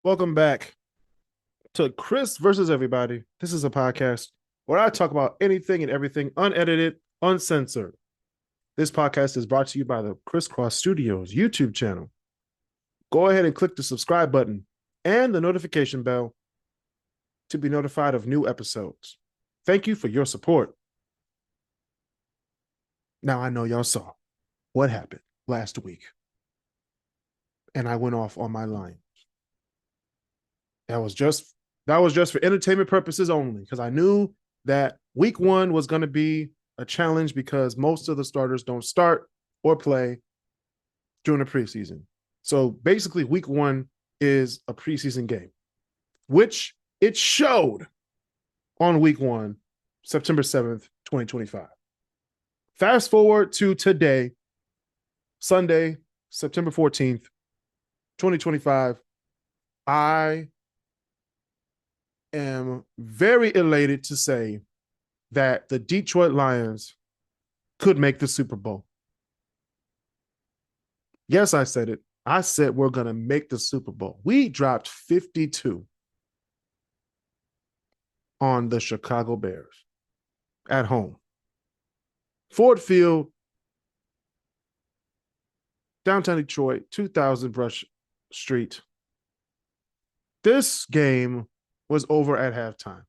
Welcome back to Kris versus Everybody. This is a podcast where I talk about anything and everything unedited, uncensored. This podcast is brought to you by the Crisscross Studios YouTube channel. Go ahead and click the subscribe button and the notification bell to be notified of new episodes. Thank you for your support. Now, I know y'all saw what happened last week, and I went off on my line. That was just for entertainment purposes only, because I knew that week one was going to be a challenge because most of the starters don't start or play during the preseason. So basically, week one is a preseason game, which it showed on week one, September 7th, 2025. Fast forward to today, Sunday, September 14th, 2025. I am very elated to say that the Detroit Lions could make the Super Bowl. Yes, I said it. I said we're going to make the Super Bowl. We dropped 52 on the Chicago Bears at home. Ford Field, downtown Detroit, 2000 Brush Street. This game was over at halftime.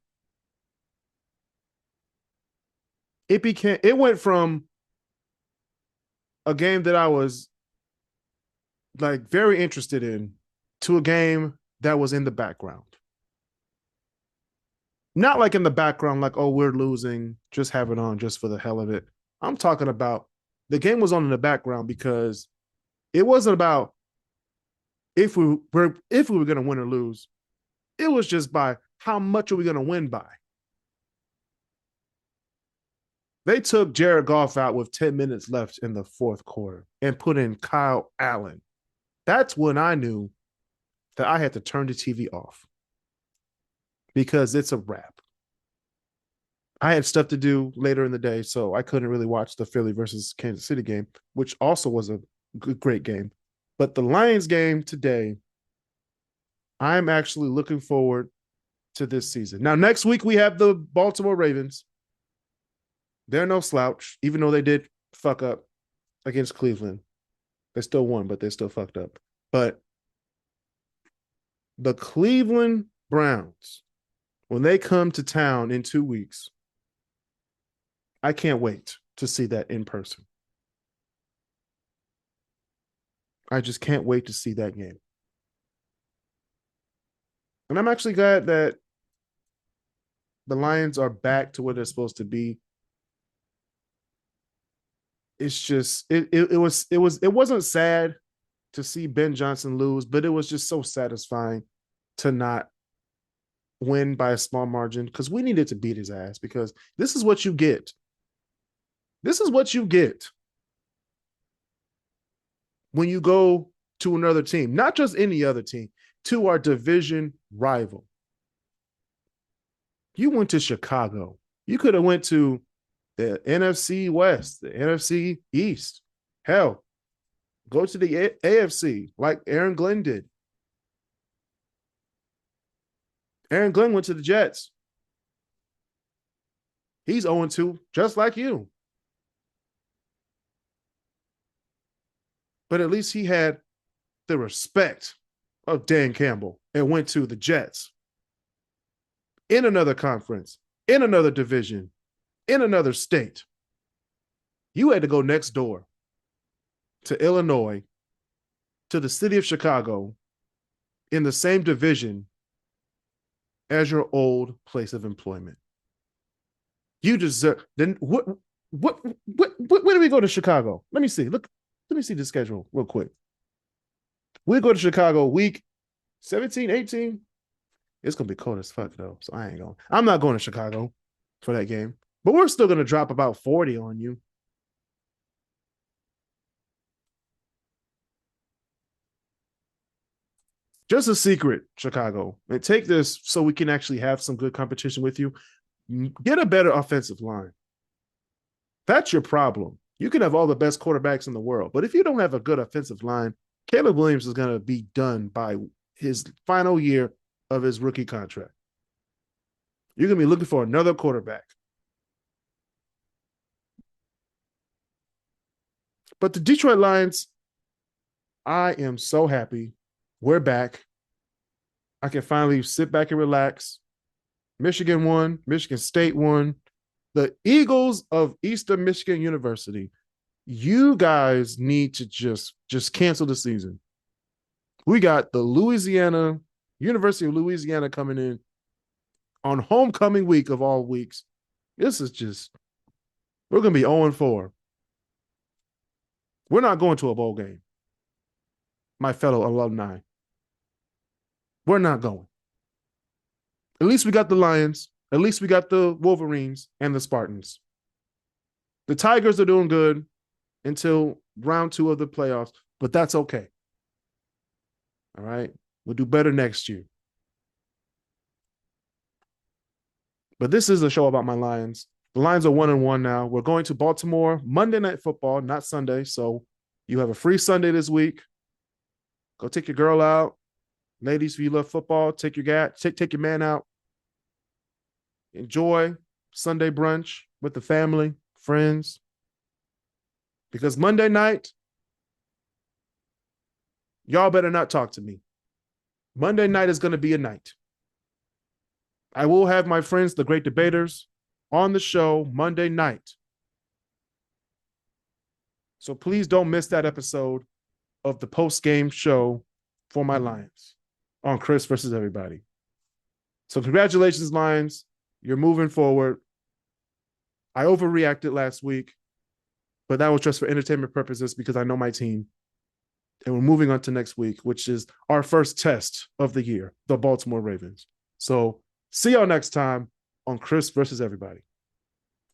It went from a game that I was like very interested in to a game that was in the background. Not like in the background, like, oh, we're losing, just have it on just for the hell of it. I'm talking about the game was on in the background because it wasn't about if we were going to win or lose. It was just by how much are we going to win by. They took Jared Goff out with 10 minutes left in the fourth quarter and put in Kyle Allen. That's when I knew that I had to turn the TV off because it's a wrap. I had stuff to do later in the day, so I couldn't really watch the Philly versus Kansas City game, which also was a great game. But the Lions game today, I'm actually looking forward to this season. Now, next week, we have the Baltimore Ravens. They're no slouch, even though they did fuck up against Cleveland. They still won, but they still fucked up. But the Cleveland Browns, when they come to town in 2 weeks, I can't wait to see that in person. I just can't wait to see that game. And I'm actually glad that the Lions are back to where they're supposed to be. It's just it wasn't sad to see Ben Johnson lose, but it was just so satisfying to not win by a small margin because we needed to beat his ass because this is what you get. This is what you get when you go to another team, not just any other team, to our division rival. You went to Chicago. You could have went to the NFC West, the NFC East. Hell, go to the AFC like Aaron Glenn did. Aaron Glenn went to the Jets. He's 0-2, just like you. But at least he had the respect of Dan Campbell and went to the Jets in another conference, in another division, in another state. You had to go next door to Illinois, to the city of Chicago, in the same division as your old place of employment. You deserve. Then what? Where do we go to Chicago? Let me see. Let me see the schedule real quick. We go to Chicago week 17, 18. It's gonna be cold as fuck though, so I ain't going. I'm not going to Chicago for that game, but we're still gonna drop about 40 on you. Just a secret, Chicago. And take this so we can actually have some good competition with you. Get a better offensive line. That's your problem. You can have all the best quarterbacks in the world, but if you don't have a good offensive line, Caleb Williams is going to be done by his final year of his rookie contract. You're going to be looking for another quarterback. But the Detroit Lions, I am so happy. We're back. I can finally sit back and relax. Michigan won. Michigan State won. The Eagles of Eastern Michigan University, you guys need to just cancel the season. We got the University of Louisiana coming in on homecoming week of all weeks. This is just, we're going to be 0-4. We're not going to a bowl game, my fellow alumni. We're not going. At least we got the Lions. At least we got the Wolverines and the Spartans. The Tigers are doing good until round 2 of the playoffs, but that's okay. All right? We'll do better next year. But this is a show about my Lions. The Lions are 1-1 now. We're going to Baltimore Monday Night Football, not Sunday. So you have a free Sunday this week. Go take your girl out. Ladies, if you love football, take your man out. Enjoy Sunday brunch with the family, friends. Because Monday night, y'all better not talk to me. Monday night is going to be a night. I will have my friends, the great debaters, on the show Monday night. So please don't miss that episode of the post-game show for my Lions on Kris versus everybody. So congratulations, Lions. You're moving forward. I overreacted last week, but that was just for entertainment purposes because I know my team. And we're moving on to next week, which is our first test of the year, the Baltimore Ravens. So see y'all next time on Kris versus everybody.